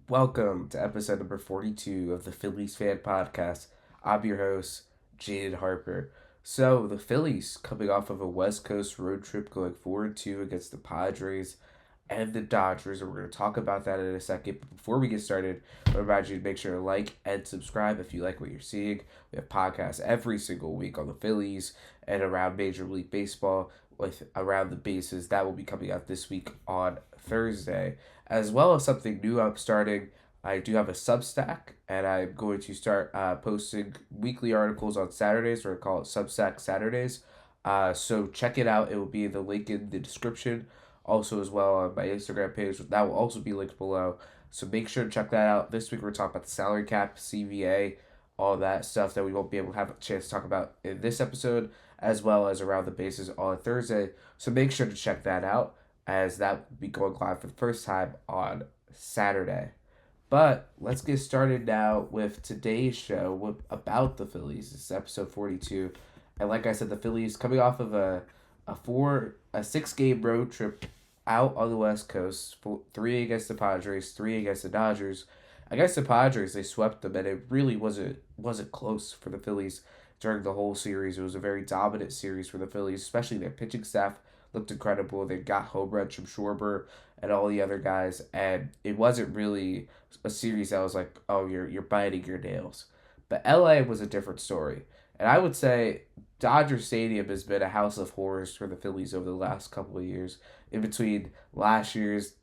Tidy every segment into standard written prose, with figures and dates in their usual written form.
Welcome to episode number 42 of the Phillies Fan Podcast. I'm your host, Jaden Harper. So, the Phillies coming off of a West Coast road trip going 4-2 against the Padres and the Dodgers, and we're going to talk about that in a second. But before we get started, I remind you to make sure to like and subscribe if you like what you're seeing. We have podcasts every single week on the Phillies and around Major League Baseball with Around the Bases. That will be coming out this week on Thursday, as well as something new I'm starting. I do have a Substack, and I'm going to start posting weekly articles on Saturdays, or I call it Substack Saturdays. So check it out. It will be the link in the description. Also, as well on my Instagram page, that will also be linked below. So make sure to check that out. This week we're talking about the salary cap, CVA, all that stuff that we won't be able to have a chance to talk about in this episode, as well as Around the Bases on Thursday. So make sure to check that out, as that will be going live for the first time on Saturday. But let's get started now with today's show about the Phillies. This is episode 42. And like I said, the Phillies coming off of a 6 game road trip out on the West Coast, three against the Padres, three against the Dodgers. Against the Padres, they swept them, and it really wasn't close for the Phillies during the whole series. It was a very dominant series for the Phillies, especially their pitching staff looked incredible. They got home runs from Schwarber and all the other guys, and it wasn't really a series that was like, oh, you're biting your nails. But LA was a different story, and I would say Dodger Stadium has been a house of horrors for the Phillies over the last couple of years. In between last year's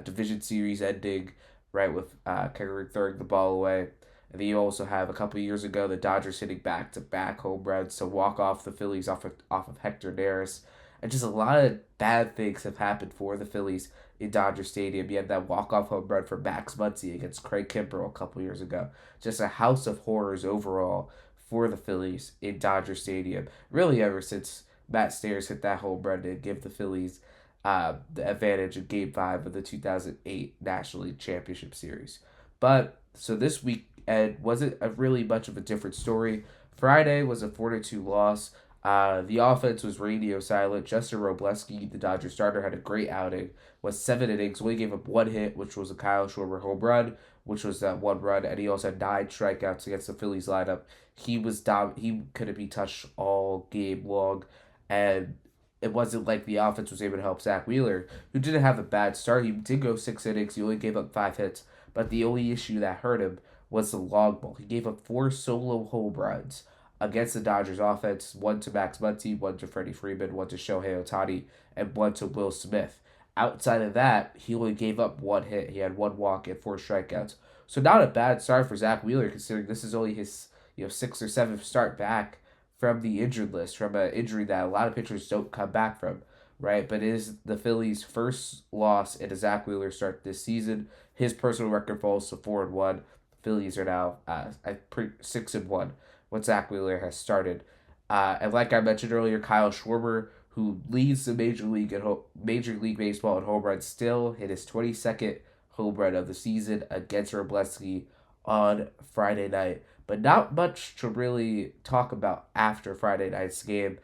division series ending, right, with Keggerick throwing the ball away, and then you also have a couple of years ago the Dodgers hitting back to back home runs to walk off the Phillies off of Hector Neris. And just a lot of bad things have happened for the Phillies in Dodger Stadium. You had that walk-off home run for Max Muncy against Craig Kimbrell a couple years ago. Just a house of horrors overall for the Phillies in Dodger Stadium. Really, ever since Matt Stairs hit that home run to give the Phillies the advantage in Game 5 of the 2008 National League Championship Series. But, so this weekend wasn't really much of a different story. Friday was a 4-2 loss. The offense was radio silent. Justin Robleski, the Dodgers starter, had a great outing. Was 7 innings, only gave up one hit, which was a Kyle Schwarber home run, which was that one run, and he also had 9 strikeouts against the Phillies lineup. He was He couldn't be touched all game long, and it wasn't like the offense was able to help Zach Wheeler, who didn't have a bad start. He did go 6 innings. He only gave up 5 hits, but the only issue that hurt him was the long ball. He gave up 4 solo home runs against the Dodgers offense, one to Max Muncy, one to Freddie Freeman, one to Shohei Ohtani, and one to Will Smith. Outside of that, he only gave up one hit. He had one walk and 4 strikeouts. So not a bad start for Zach Wheeler, considering this is only his sixth or seventh start back from the injured list, from an injury that a lot of pitchers don't come back from, right? But it is the Phillies' first loss in a Zach Wheeler start this season. His personal record falls to 4-1. Phillies are now 6-1. What Zach Wheeler has started. And like I mentioned earlier, Kyle Schwarber, who leads the Major League Baseball in home runs, still hit his 22nd home run of the season against Robleski on Friday night. But not much to really talk about after Friday night's game.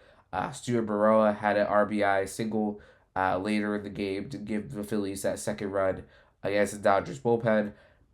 Stuart Baroa had an RBI single later in the game to give the Phillies that second run against the Dodgers bullpen.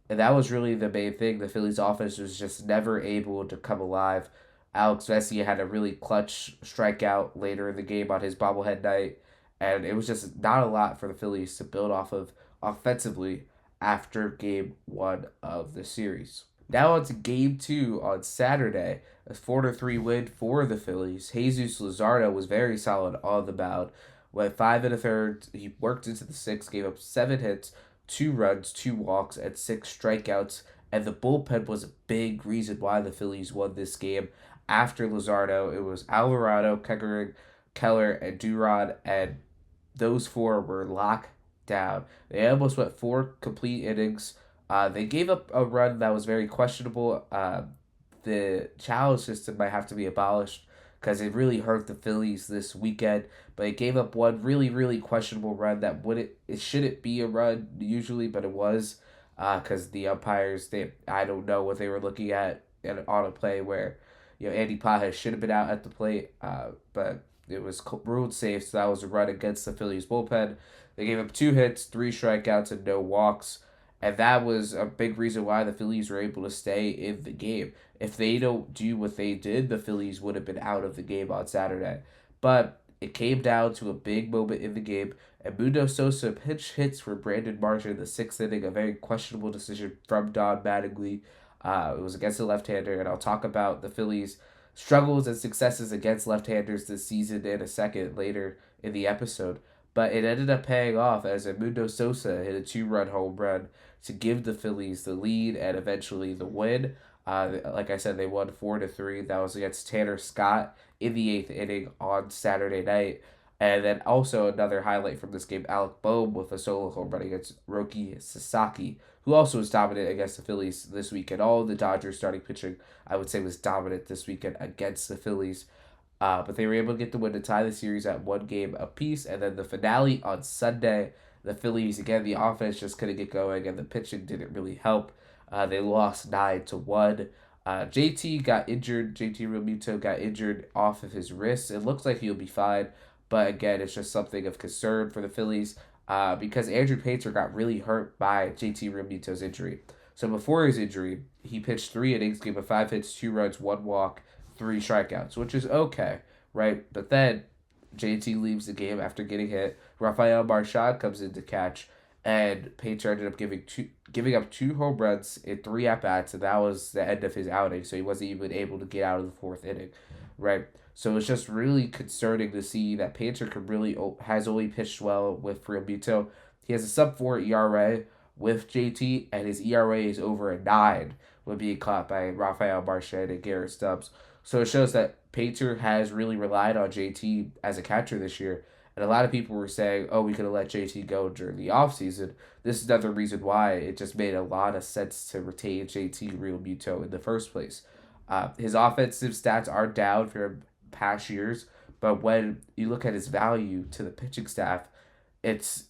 And that was really the main thing. The Phillies offense was just never able to come alive. Alex Vesia had a really clutch strikeout later in the game on his bobblehead night. And it was just not a lot for the Phillies to build off of offensively after game 1 of the series. Now on to game 2 on Saturday. A 4-3 win for the Phillies. Jesus Luzardo was very solid on the mound. Went 5 1/3. He worked into the 6th, gave up 7 hits, 2 runs, 2 walks, and 6 strikeouts. And the bullpen was a big reason why the Phillies won this game. After Luzardo, it was Alvarado, Keggerick, Keller, and Durod, and those four were locked down. They almost went 4 complete innings. They gave up a run that was very questionable. The challenge system might have to be abolished because it really hurt the Phillies this weekend. But it gave up one really, really questionable run that it shouldn't be a run usually, but it was because the umpires, I don't know what they were looking at on a play where Andy Pages should have been out at the plate, but it was ruled safe, so that was a run against the Phillies bullpen. They gave up 2 hits, 3 strikeouts, and no walks. And that was a big reason why the Phillies were able to stay in the game. If they don't do what they did, the Phillies would have been out of the game on Saturday. But it came down to a big moment in the game, and Mundo Sosa pinch hits for Brandon Marshall in the sixth inning, a very questionable decision from Don Mattingly. It was against a left-hander, and I'll talk about the Phillies' struggles and successes against left-handers this season in a second later in the episode. But it ended up paying off as Mundo Sosa hit a two-run home run to give the Phillies the lead and eventually the win. Like I said, they won 4-3. That was against Tanner Scott in the eighth inning on Saturday night. And then also another highlight from this game, Alec Boehm with a solo home run against Roki Sasaki, who also was dominant against the Phillies this weekend. All of the Dodgers starting pitching, I would say, was dominant this weekend against the Phillies. But they were able to get the win to tie the series at one game apiece. And then the finale on Sunday, the Phillies, again, the offense just couldn't get going, and the pitching didn't really help. They lost 9-1. JT got injured. JT Realmuto got injured off of his wrist. It looks like he'll be fine, but again, it's just something of concern for the Phillies because Andrew Painter got really hurt by JT Realmuto's injury. So before his injury, he pitched 3 innings, gave up 5 hits, 2 runs, 1 walk, 3 strikeouts, which is okay, right? But then JT leaves the game after getting hit. Rafael Marchand comes in to catch, and Painter ended up giving up 2 home runs in 3 at-bats, and that was the end of his outing, so he wasn't even able to get out of the fourth inning, right? So it's just really concerning to see that Painter has only pitched well with Realmuto. He has a sub-4 ERA with JT, and his ERA is over a 9 when being caught by Rafael Marchand and Garrett Stubbs. So it shows that Painter has really relied on JT as a catcher this year. And a lot of people were saying, oh, we could have let JT go during the offseason. This is another reason why it just made a lot of sense to retain JT Realmuto in the first place. His offensive stats are down for past years, but when you look at his value to the pitching staff, it's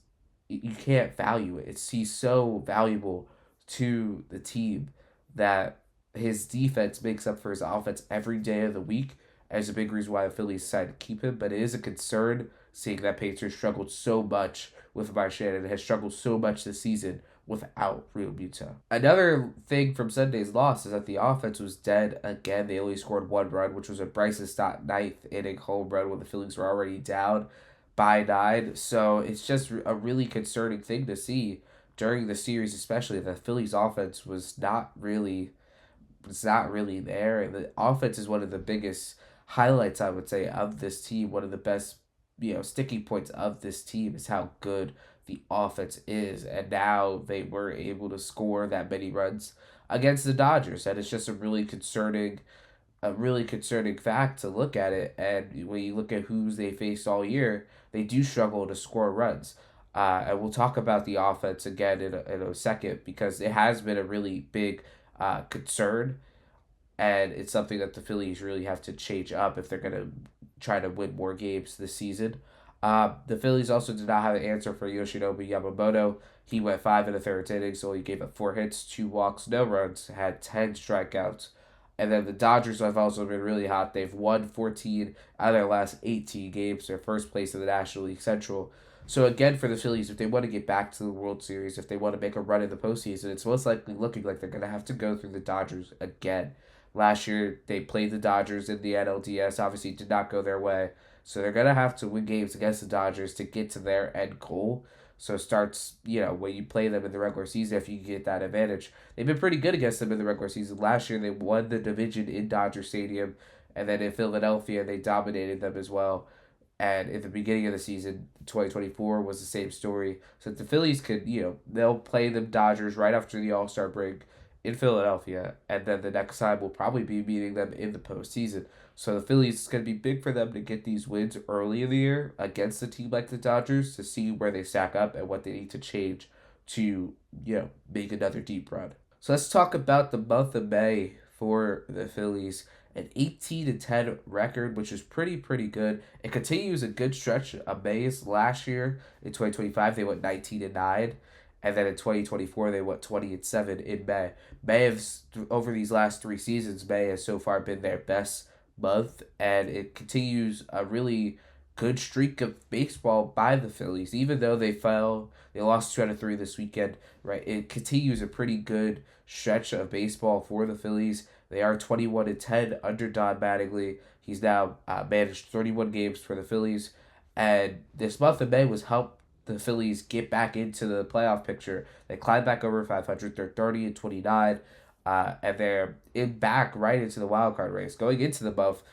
you can't value it. He's so valuable to the team that his defense makes up for his offense every day of the week. As a big reason why the Phillies decided to keep him, but it is a concern seeing that Painter struggled so much with Marchand and has struggled so much this season without Realmuto. Another thing from Sunday's loss is that the offense was dead again. They only scored 1 run, which was a Bryson Stott ninth inning home run when the Phillies were already down by 9. So it's just a really concerning thing to see during the series, especially the Phillies offense was not really there. And the offense is one of the biggest highlights, I would say, of this team. One of the best, sticking points of this team is how good the offense is. And now they were able to score that many runs against the Dodgers. And it's just a really concerning fact to look at it. And when you look at who they faced all year, they do struggle to score runs. And we'll talk about the offense again in a second because it has been a really big concern, and it's something that the Phillies really have to change up if they're going to try to win more games this season. The Phillies also did not have an answer for Yoshinobu Yamamoto. He went 5 innings, so he gave up 4 hits, 2 walks, no runs, had 10 strikeouts. And then the Dodgers have also been really hot. They've won 14 out of their last 18 games. They're first place in the National League Central. So again, for the Phillies, if they want to get back to the World Series, if they want to make a run in the postseason, it's most likely looking like they're going to have to go through the Dodgers again. Last year, they played the Dodgers in the NLDS. Obviously, it did not go their way. So they're going to have to win games against the Dodgers to get to their end goal. So it starts, when you play them in the regular season, if you get that advantage. They've been pretty good against them in the regular season. Last year, they won the division in Dodger Stadium. And then in Philadelphia, they dominated them as well. And at the beginning of the season, 2024 was the same story. So the Phillies could, they'll play the Dodgers right after the All-Star break in Philadelphia. And then the next time we'll probably be meeting them in the postseason. So the Phillies, it's going to be big for them to get these wins early in the year against a team like the Dodgers to see where they stack up and what they need to change to, make another deep run. So let's talk about the month of May for the Phillies. An 18-10 record, which is pretty good. It continues a good stretch of May's. Last year in 2025, they went 19-9, and then in 2024 they went 20-7 in May. Over these last 3 seasons, May has so far been their best month, and it continues a really good streak of baseball by the Phillies. Even though they lost 2 out of 3 this weekend, right? It continues a pretty good stretch of baseball for the Phillies. They are 21-10 under Don Mattingly. He's now managed 31 games for the Phillies, and this month of May was helped the Phillies get back into the playoff picture. They climbed back over 500. They're 30-29, and they're back right into the wild card race. Going into the month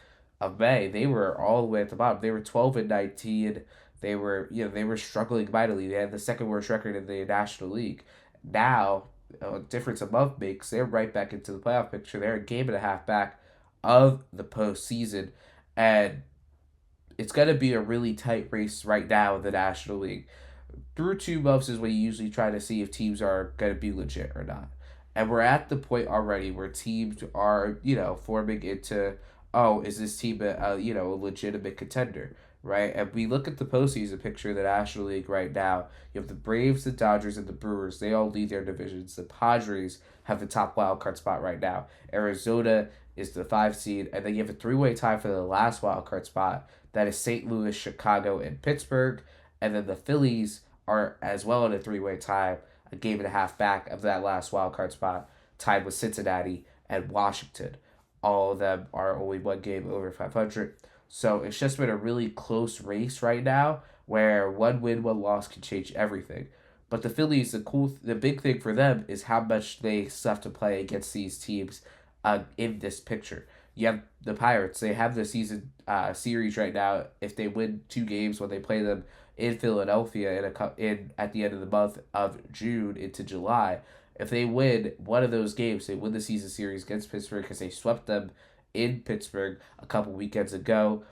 of May, they were all the way at the bottom. They were 12-19. They were struggling mightily. They had the second worst record in the National League. Now, a difference a month makes. They're right back into the playoff picture. They're a game and a half back of the postseason, and it's going to be a really tight race right now in the National League. Through 2 months is when you usually try to see if teams are going to be legit or not. And we're at the point already where teams are, forming into, oh, is this team a legitimate contender, right? And we look at the postseason picture of the National League right now. You have the Braves, the Dodgers, and the Brewers. They all lead their divisions. The Padres have the top wild card spot right now. Arizona is the 5 seed, and then you have a 3-way tie for the last wild card spot. That is St. Louis, Chicago, and Pittsburgh. And then the Phillies are as well in a 3-way tie, a game and a half back of that last wild card spot, tied with Cincinnati and Washington. All of them are only one game over 500. So it's just been a really close race right now where one win, one loss can change everything. But the Phillies, the big thing for them is how much they still have to play against these teams in this picture. You have the Pirates. They have the season series right now. If they win 2 games when they play them in Philadelphia at the end of the month of June into July, if they win one of those games, they win the season series against Pittsburgh because they swept them in Pittsburgh a couple weekends ago.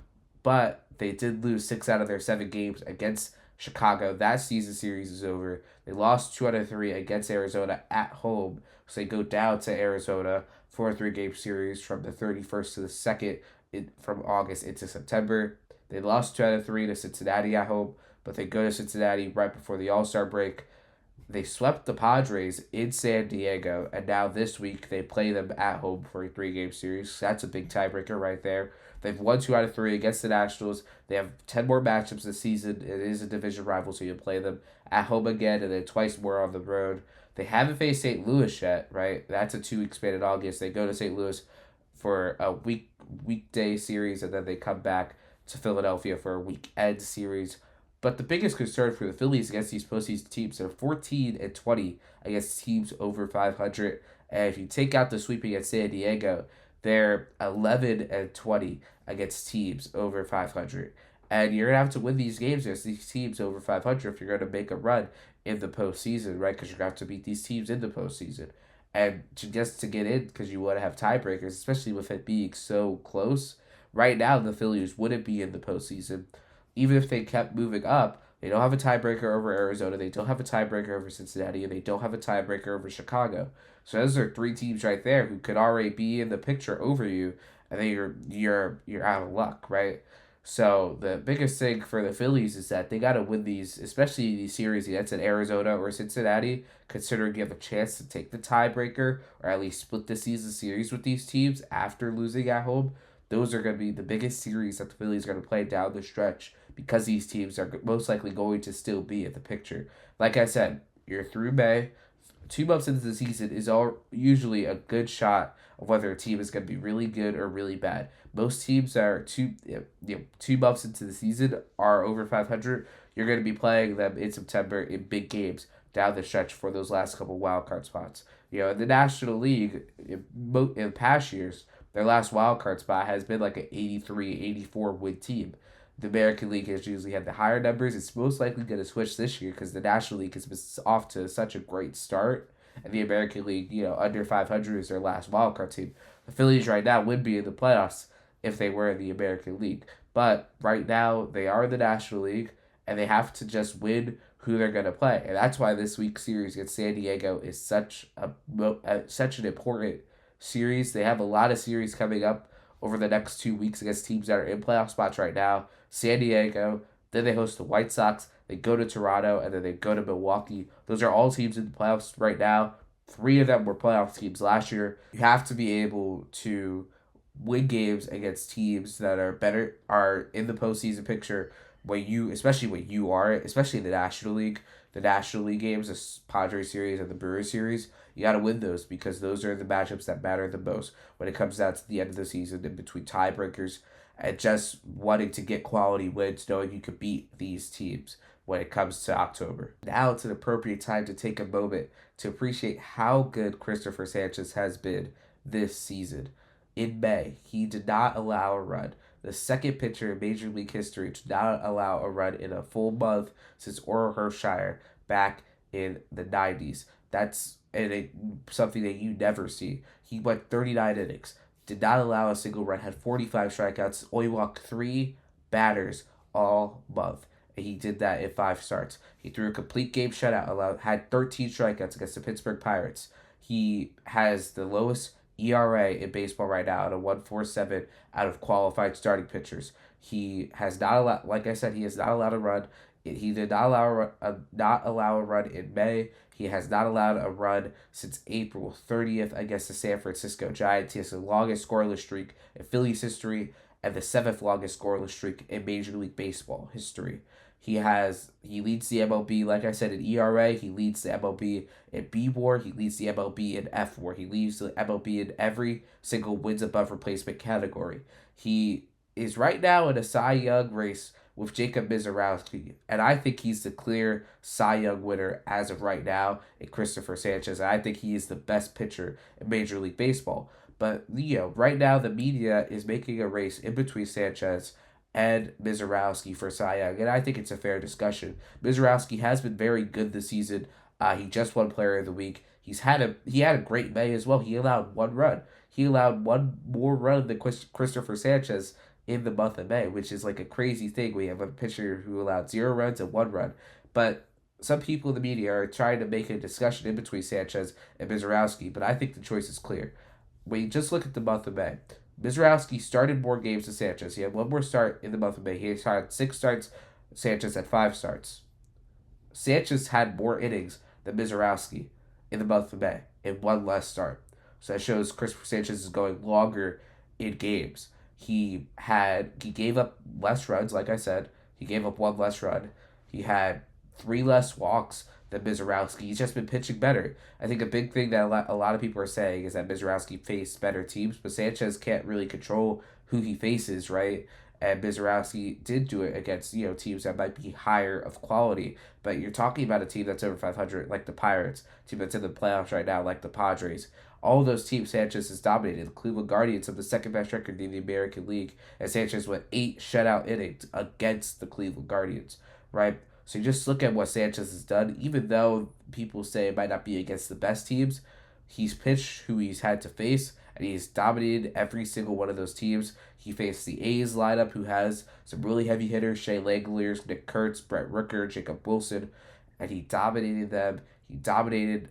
But they did lose 6 out of their 7 games against Chicago. That season series is over. They lost 2 out of 3 against Arizona at home, so they go down to Arizona for a 3-game series from the 31st to the 2nd from August into September. They lost 2 out of 3 to Cincinnati at home, but they go to Cincinnati right before the All-Star break. They swept the Padres in San Diego, and now this week they play them at home for a 3-game series. That's a big tiebreaker right there. They've won 2 out of 3 against the Nationals. They have 10 more matchups this season. It is a division rival, so you play them at home again and then twice more on the road. They haven't faced St. Louis yet, right? That's a 2-week span in August. They go to St. Louis for a weekday series, and then they come back to Philadelphia for a weekend series. But the biggest concern for the Phillies against these postseason teams, they're 14-20 against teams over 500. And if you take out the sweeping at San Diego, they're 11-20 against teams over 500. And you're going to have to win these games against these teams over 500 if you're going to make a run in the postseason, right? Because you're going to have to beat these teams in the postseason. And to get in, because you want to have tiebreakers, especially with it being so close. Right now, the Phillies wouldn't be in the postseason. Even if they kept moving up, they don't have a tiebreaker over Arizona, they don't have a tiebreaker over Cincinnati, and they don't have a tiebreaker over Chicago. So those are 3 teams right there who could already be in the picture over you, and then you're out of luck, right? So the biggest thing for the Phillies is that they got to win these, especially these series against Arizona or Cincinnati, considering you have a chance to take the tiebreaker or at least split the season series with these teams after losing at home. Those are going to be the biggest series that the Phillies are going to play down the stretch because these teams are most likely going to still be in the picture. Like I said, you're through May. 2 months into the season is usually a good shot of whether a team is going to be really good or really bad. Most teams are 2 months into the season are over 500. You're going to be playing them in September in big games down the stretch for those last couple wild card spots. In the National League, in past years, their last wild card spot has been like an 83, 84 win team. The American League has usually had the higher numbers. It's most likely going to switch this year because the National League has been off to such a great start. And the American League, under 500 is their last wild card team. The Phillies right now would be in the playoffs if they were in the American League. But right now, they are in the National League, and they have to just win who they're going to play. And that's why this week's series against San Diego is such an important series. They have a lot of series coming up over the next 2 weeks against teams that are in playoff spots right now. San Diego, then they host the White Sox, they go to Toronto, and then they go to Milwaukee. Those are all teams in the playoffs right now. 3 of them were playoff teams last year. You have to be able to win games against teams that are better, are in the postseason picture. Especially in the National League games, the Padres series and the Brewers series, you got to win those because those are the matchups that matter the most when it comes down to the end of the season in between tiebreakers and just wanting to get quality wins, knowing you could beat these teams when it comes to October. Now it's an appropriate time to take a moment to appreciate how good Cristopher Sanchez has been this season. In May, he did not allow a run. The second pitcher in Major League history to not allow a run in a full month since Orel Hershiser back in the 90s. That's something that you never see. He went 39 innings, did not allow a single run, had 45 strikeouts, only walked 3 batters all month. And he did that in 5 starts. He threw a complete game shutout, had 13 strikeouts against the Pittsburgh Pirates. He has the lowest ERA in baseball right now at a 1.47 out of qualified starting pitchers. He has not allowed, like I said, he has not allowed a run. He did not allow a run in May. He has not allowed a run since April 30th against the San Francisco Giants. He has the longest scoreless streak in Phillies history and the 7th longest scoreless streak in Major League Baseball history. He leads the MLB, like I said, in ERA. He leads the MLB in B-WAR. He leads the MLB in F-WAR. He leads the MLB in every single wins above replacement category. He is right now in a Cy Young race with Jacob Misiorowski, and I think he's the clear Cy Young winner as of right now in Cristopher Sanchez. And I think he is the best pitcher in Major League Baseball. But, right now the media is making a race in between Sanchez and Misiorowski for Cy Young, and I think it's a fair discussion. Misiorowski has been very good this season. He just won Player of the Week. He had a great May as well. He allowed 1 run. He allowed 1 more run than Cristopher Sanchez in the month of May, which is like a crazy thing. We have a pitcher who allowed 0 runs and 1 run. But some people in the media are trying to make a discussion in between Sanchez and Misiorowski, but I think the choice is clear. When you just look at the month of May, Misiorowski started more games than Sanchez. He had 1 more start in the month of May. He had 6 starts. Sanchez had 5 starts. Sanchez had more innings than Misiorowski in the month of May and 1 less start. So that shows Cristopher Sanchez is going longer in games. He gave up less runs, like I said. He gave up 1 less run. He had 3 less walks than Misiorowski. He's just been pitching better. I think a big thing that a lot of people are saying is that Misiorowski faced better teams, but Sanchez can't really control who he faces, right? And Misiorowski did do it against, teams that might be higher of quality. But you're talking about a team that's over 500, like the Pirates, a team that's in the playoffs right now, like the Padres. All those teams Sanchez has dominated. The Cleveland Guardians have the second best record in the American League, and Sanchez went 8 shutout innings against the Cleveland Guardians, right? So you just look at what Sanchez has done. Even though people say it might not be against the best teams, he's pitched who he's had to face, and he's dominated every single one of those teams. He faced the A's lineup, who has some really heavy hitters, Shea Langoliers, Nick Kurtz, Brett Rooker, Jacob Wilson, and he dominated them. He dominated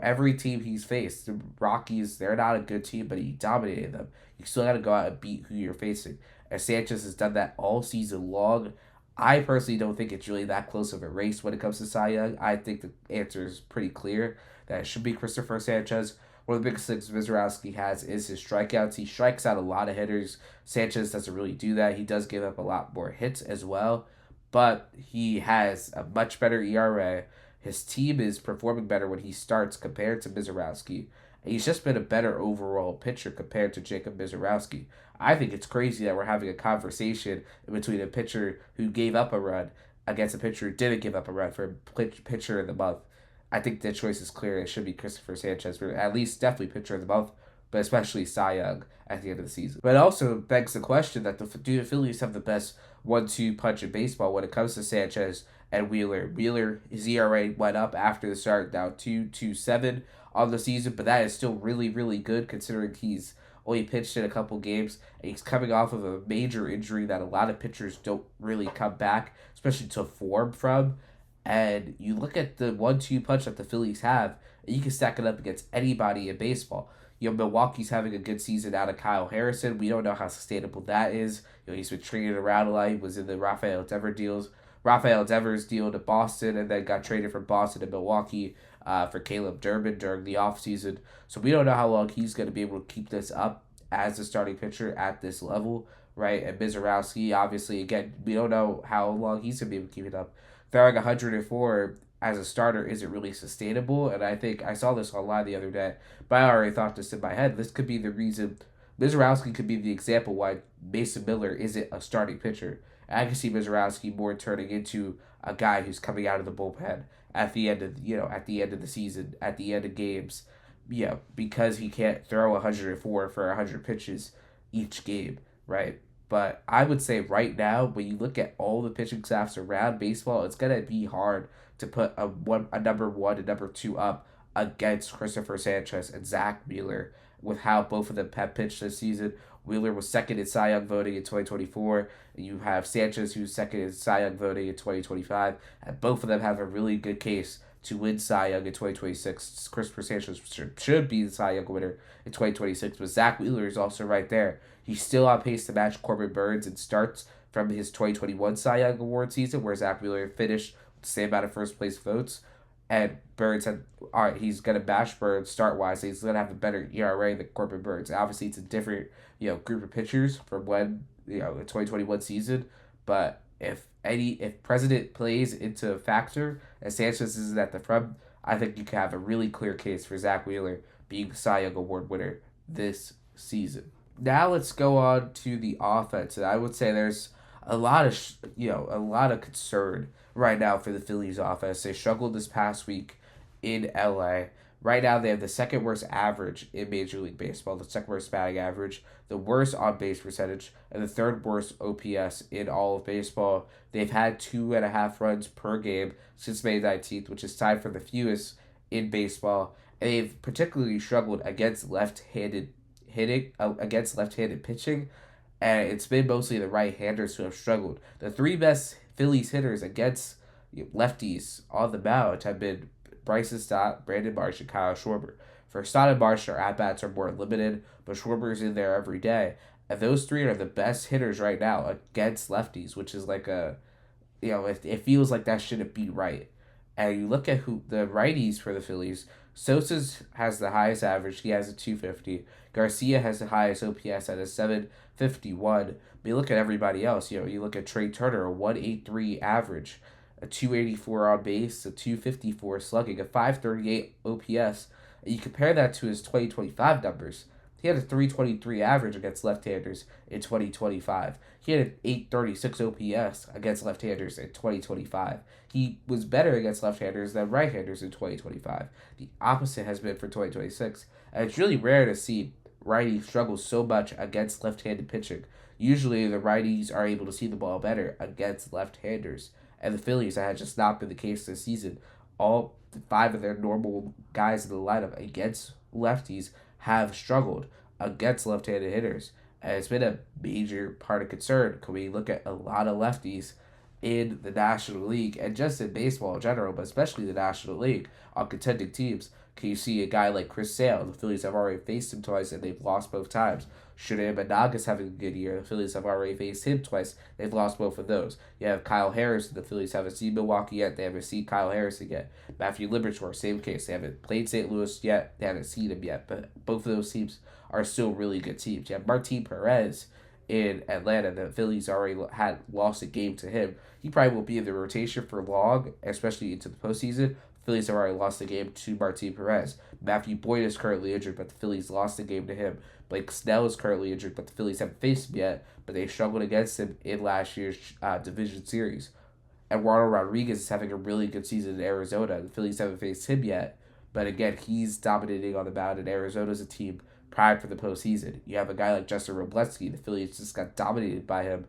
every team he's faced. The Rockies, they're not a good team, but he dominated them. You still got to go out and beat who you're facing. And Sanchez has done that all season long. I personally don't think it's really that close of a race when it comes to Cy Young. I think the answer is pretty clear that it should be Cristopher Sanchez. One of the biggest things Misiorowski has is his strikeouts. He strikes out a lot of hitters. Sanchez doesn't really do that. He does give up a lot more hits as well, but he has a much better ERA. His team is performing better when he starts compared to Misiorowski. And he's just been a better overall pitcher compared to Jacob Misiorowski. I think it's crazy that we're having a conversation in between a pitcher who gave up a run against a pitcher who didn't give up a run for a pitcher of the month. I think the choice is clear. It should be Cristopher Sanchez, for at least definitely pitcher of the month, but especially Cy Young at the end of the season. But it also begs the question that do the Phillies have the best 1-2 punch in baseball when it comes to Sanchez and Wheeler? Wheeler, his ERA went up after the start, now 2.27 on the season, but that is still really, really good considering he's only pitched in a couple games, and he's coming off of a major injury that a lot of pitchers don't really come back, especially to form from. And you look at the 1-2 punch that the Phillies have, and you can stack it up against anybody in baseball. Milwaukee's having a good season out of Kyle Harrison. We don't know how sustainable that is. He's been traded around a lot. He was in the Rafael Devers deal to Boston, and then got traded from Boston to Milwaukee for Caleb Durbin during the offseason. So we don't know how long he's going to be able to keep this up as a starting pitcher at this level, right? And Mizorowski, obviously, again, we don't know how long he's going to be able to keep it up. Throwing 104 as a starter isn't really sustainable, and I think I saw this online the other day, but I already thought this in my head. This could be the reason. Mizorowski could be the example why Mason Miller isn't a starting pitcher. I can see Mizorowski more turning into a guy who's coming out of the bullpen at the end of at the end of the season, at the end of games, because he can't throw 104 for 100 pitches each game, right? But I would say right now, when you look at all the pitching staffs around baseball, it's gonna be hard to put a number one and number two up against Cristopher Sanchez and Zach Wheeler with how both of them have pitched this season. Wheeler was second in Cy Young voting in 2024. You have Sanchez, who's second in Cy Young voting in 2025. And both of them have a really good case to win Cy Young in 2026. Christopher Sanchez should be the Cy Young winner in 2026, but Zach Wheeler is also right there. He's still on pace to match Corbin Burns in starts from his 2021 Cy Young Award season, where Zach Wheeler finished with the same amount of first place votes. And Burns had, all right, he's going to bash Burns start wise. He's going to have a better ERA than Corbin Burns. Obviously, it's a different, group of pitchers from when, the 2021 season. But if President plays into a factor and Sanchez isn't at the front, I think you can have a really clear case for Zach Wheeler being the Cy Young Award winner this season. Now let's go on to the offense. And I would say there's a lot of concern right now for the Phillies offense. They struggled this past week in LA. Right now they have the second worst average in Major League Baseball, the second worst batting average, the worst on-base percentage, and the third worst OPS in all of baseball. They've had 2.5 runs per game since May 19th, which is tied for the fewest in baseball. And they've particularly struggled against left-handed pitching, and it's been mostly the right-handers who have struggled. The three best Phillies hitters against lefties on the mound have been Bryson Stott, Brandon Marsh, and Kyle Schwarber. For Stott and Marsh, their at-bats are more limited, but Schwarber's in there every day. And those three are the best hitters right now against lefties, which is like it feels like that shouldn't be right. And you look at who the righties for the Phillies, Sosa's has the highest average. He has a 250. Garcia has the highest OPS at a 751. But you look at everybody else. You look at Trey Turner, a 183 average, a 284 on base, a 254 slugging, a 538 OPS. And you compare that to his 2025 numbers. He had a 323 average against left-handers in 2025. He had an 836 OPS against left-handers in 2025. He was better against left-handers than right-handers in 2025. The opposite has been for 2026. And it's really rare to see righties struggle so much against left-handed pitching. Usually the righties are able to see the ball better against left-handers. And the Phillies, that has just not been the case this season. All 5 of their normal guys in the lineup against lefties have struggled against left-handed hitters. And it's been a major part of concern. Can we look at a lot of lefties in the National League and just in baseball in general, but especially the National League on contending teams? Can you see a guy like Chris Sale? The Phillies have already faced him twice and they've lost both times. Shunan Managa's having a good year. The Phillies have already faced him twice. They've lost both of those. You have Kyle Harris. The Phillies haven't seen Milwaukee yet. They haven't seen Kyle Harrison yet. Matthew Liberatore, same case. They haven't played St. Louis yet. They haven't seen him yet. But both of those teams are still really good teams. You have Martin Perez in Atlanta. The Phillies already had lost a game to him. He probably won't be in the rotation for long, especially into the postseason. Phillies have already lost the game to Martin Perez. Matthew Boyd is currently injured, but the Phillies lost the game to him. Blake Snell is currently injured, but the Phillies haven't faced him yet, but they struggled against him in last year's division series. Eduardo Rodriguez is having a really good season in Arizona. The Phillies haven't faced him yet, but again, he's dominating on the mound, and Arizona's a team primed for the postseason. You have a guy like Justin Robleski. The Phillies just got dominated by him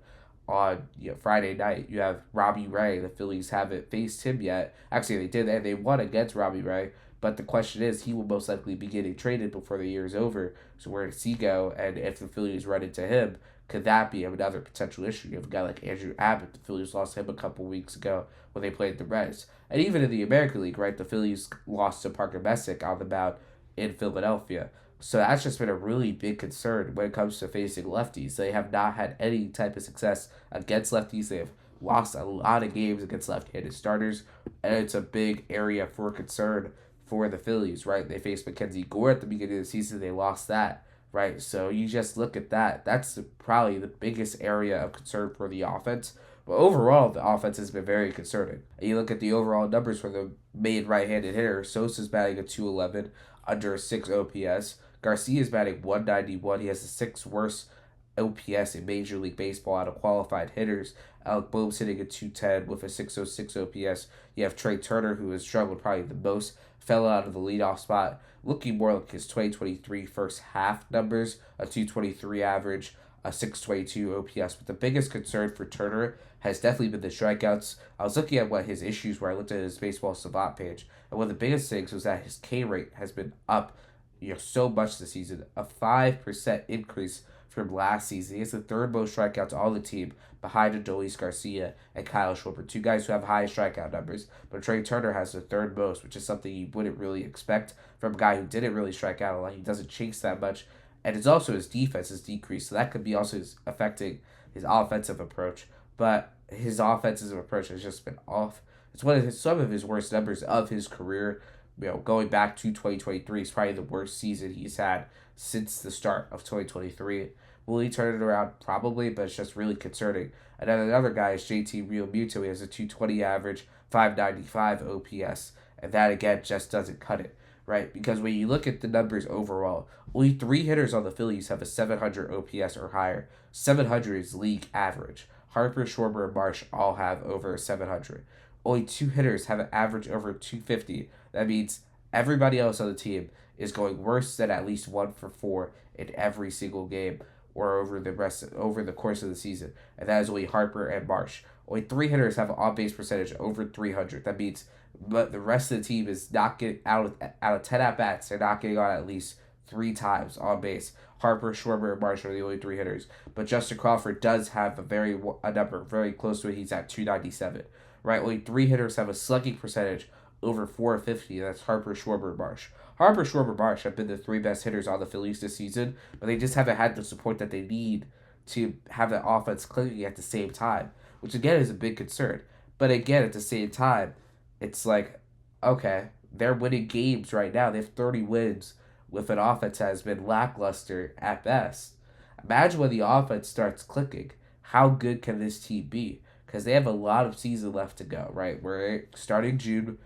on Friday night. You have Robbie Ray. The Phillies haven't faced him yet. Actually, they did, and they won against Robbie Ray. But the question is, he will most likely be getting traded before the year is over. So where does he go? And if the Phillies run into him, could that be another potential issue? You have a guy like Andrew Abbott. The Phillies lost him a couple weeks ago when they played the Reds. And even in the American League, right, the Phillies lost to Parker Messick on the mound in Philadelphia. So that's just been a really big concern when it comes to facing lefties. They have not had any type of success against lefties. They have lost a lot of games against left-handed starters, and it's a big area for concern for the Phillies, right? They faced Mackenzie Gore at the beginning of the season. They lost that right? So you just look at that. That's probably the biggest area of concern for the offense. But overall, the offense has been very concerning. And you look at the overall numbers for the main right-handed hitter. Sosa's batting a 211 under a 6 OPS. Garcia's batting 191. He has the sixth worst OPS in Major League Baseball out of qualified hitters. Alec Boehm's hitting a 210 with a 606 OPS. You have Trey Turner, who has struggled probably the most, fell out of the leadoff spot, looking more like his 2023 first half numbers, a 223 average, a 622 OPS. But the biggest concern for Turner has definitely been the strikeouts. I was looking at what his issues were. I looked at his Baseball Savant page, and one of the biggest things was that his K rate has been up so much this season, a 5% increase from last season. He has the third most strikeouts on the team, behind Adolis Garcia and Kyle Schwarber, two guys who have high strikeout numbers. But Trey Turner has the third most, which is something you wouldn't really expect from a guy who didn't really strike out a lot. He doesn't chase that much. And it's also his defense has decreased, so that could be also affecting his offensive approach. But his offensive approach has just been off. It's some of his worst numbers of his career. Going back to 2023 is probably the worst season he's had since the start of 2023. Will he turn it around? Probably, but it's just really concerning. And then another guy is JT Realmuto. He has a 220 average, 595 OPS, and that again just doesn't cut it, right? Because when you look at the numbers overall, only 3 hitters on the Phillies have a 700 OPS or higher. 700 is league average. Harper, Schwarber, and Marsh all have over 700. Only 2 hitters have an average over 250. That means everybody else on the team is going worse than at least 1 for 4 in every single game or over the course of the season. And that is only Harper and Marsh. Only 3 hitters have an on-base percentage over 300. That means but the rest of the team is not getting out of 10 at-bats. They're not getting on at least 3 times on base. Harper, Schwarber, and Marsh are the only 3 hitters. But Justin Crawford does have a number very close to it. He's at 297. Right, only 3 hitters have a slugging percentage over 450. That's Harper, Schwarber, and Marsh. Harper, Schwarber, Marsh have been the 3 best hitters on the Phillies this season, but they just haven't had the support that they need to have the offense clicking at the same time, which again is a big concern. But again, at the same time, it's like, okay, they're winning games right now. They have 30 wins with an offense that has been lackluster at best. Imagine when the offense starts clicking. How good can this team be? Because they have a lot of season left to go, right? We're starting June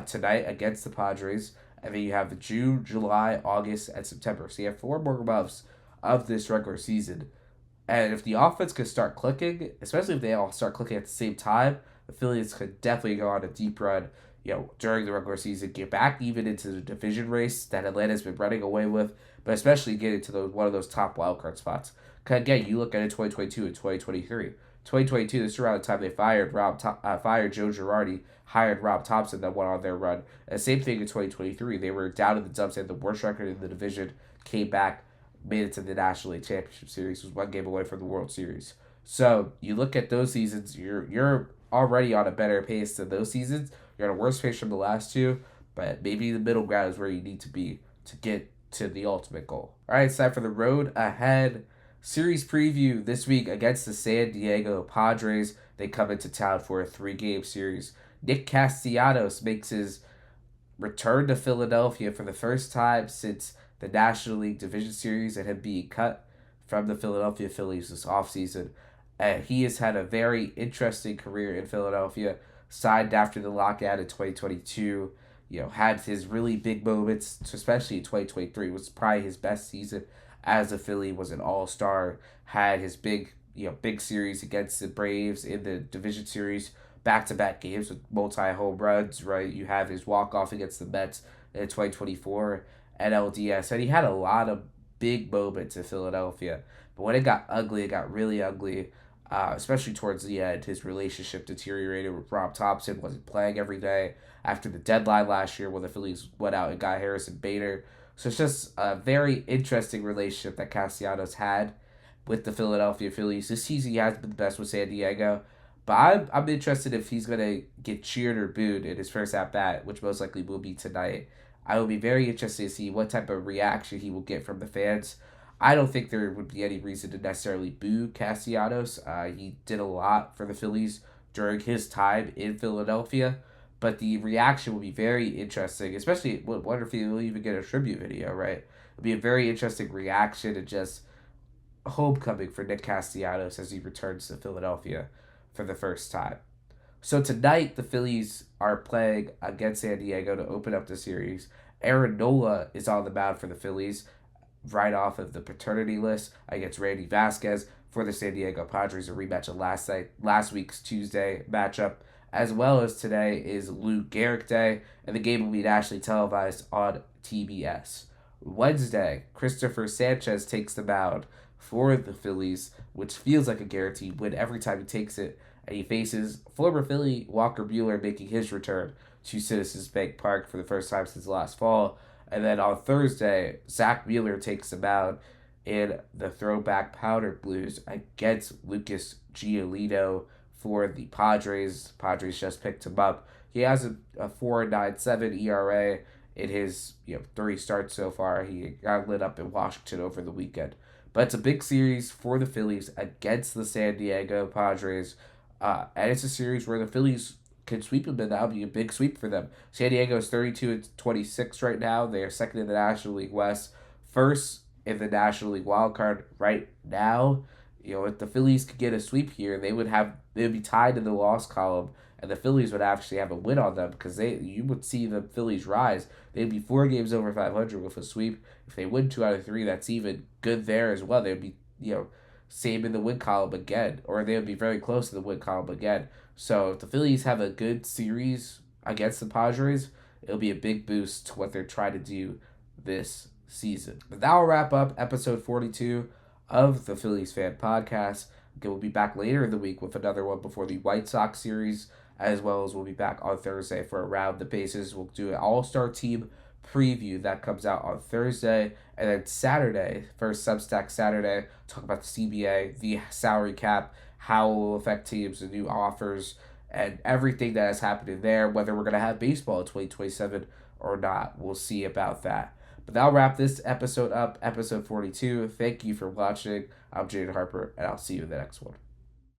tonight against the Padres, and then you have June, July, August, and September. So you have 4 more months of this regular season. And if the offense could start clicking, especially if they all start clicking at the same time, the Phillies could definitely go on a deep run, during the regular season, get back even into the division race that Atlanta's been running away with, but especially get into one of those top wildcard spots. Because again, you look at it 2022 and 2023. 2022, this is around the time they fired Joe Girardi, hired Rob Thompson, that went on their run. And same thing in 2023. They were down in the dumps, had the worst record in the division, came back, made it to the National League Championship Series, was 1 game away from the World Series. So you look at those seasons, you're already on a better pace than those seasons. You're on a worse pace from the last 2, but maybe the middle ground is where you need to be to get to the ultimate goal. All right, it's time for the road ahead. Series preview this week against the San Diego Padres. They come into town for a 3-game series. Nick Castellanos makes his return to Philadelphia for the first time since the National League Division Series and him being cut from the Philadelphia Phillies this offseason. And he has had a very interesting career in Philadelphia, signed after the lockout in 2022, had his really big moments, especially in 2023, was probably his best season as a Philly, was an all-star, had his big series against the Braves in the division series, back-to-back games with multi-home runs, right? You have his walk-off against the Mets in 2024 at LDS, and he had a lot of big moments in Philadelphia. But when it got ugly, it got really ugly, especially towards the end. His relationship deteriorated with Rob Thompson, wasn't playing every day after the deadline last year when the Phillies went out and got Harrison Bader. So it's just a very interesting relationship that Castellanos had with the Philadelphia Phillies. This season he has been the best with San Diego. But I'm interested if he's going to get cheered or booed in his first at-bat, which most likely will be tonight. I will be very interested to see what type of reaction he will get from the fans. I don't think there would be any reason to necessarily boo Castellanos. He did a lot for the Phillies during his time in Philadelphia. But the reaction will be very interesting, especially, I wonder if he'll even get a tribute video, right? It'll be a very interesting reaction and just homecoming for Nick Castellanos as he returns to Philadelphia for the first time. So tonight, the Phillies are playing against San Diego to open up the series. Aaron Nola is on the mound for the Phillies, right off of the paternity list against Randy Vasquez for the San Diego Padres, a rematch of last week's Tuesday matchup, as well as today is Lou Gehrig Day, and the game will be nationally televised on TBS. Wednesday, Cristopher Sanchez takes the mound for the Phillies, which feels like a guaranteed win every time he takes it, and he faces former Philly Walker Buehler making his return to Citizens Bank Park for the first time since last fall. And then on Thursday, Zach Wheeler takes the mound in the throwback powder blues against Lucas Giolito for the Padres. Padres just picked him up. He has a 4.97 ERA in his 3 starts so far. He got lit up in Washington over the weekend. But it's a big series for the Phillies against the San Diego Padres. And it's a series where the Phillies can sweep them, and that would be a big sweep for them. San Diego is 32-26 right now. They are second in the National League West, first in the National League wild card right now. If the Phillies could get a sweep here, they would be tied in the loss column, and the Phillies would actually have a win on them because you would see the Phillies rise. They'd be 4 games over 500 with a sweep. If they win 2 out of 3, that's even good there as well. They'd be same in the win column again, or they would be very close to the win column again. So if the Phillies have a good series against the Padres, it'll be a big boost to what they're trying to do this season. But that will wrap up episode 42 of the Phillies Fan Podcast. Okay, we'll be back later in the week with another one before the White Sox series, as well as we'll be back on Thursday for Around the Bases. We'll do an all-star team preview that comes out on Thursday, and then Saturday, first Substack Saturday, talk about the CBA, the salary cap, how it will affect teams, the new offers, and everything that has happened in there, whether we're going to have baseball in 2027 or not. We'll see about that. But that'll wrap this episode up, episode 42. Thank you for watching. I'm Jaden Harper, and I'll see you in the next one.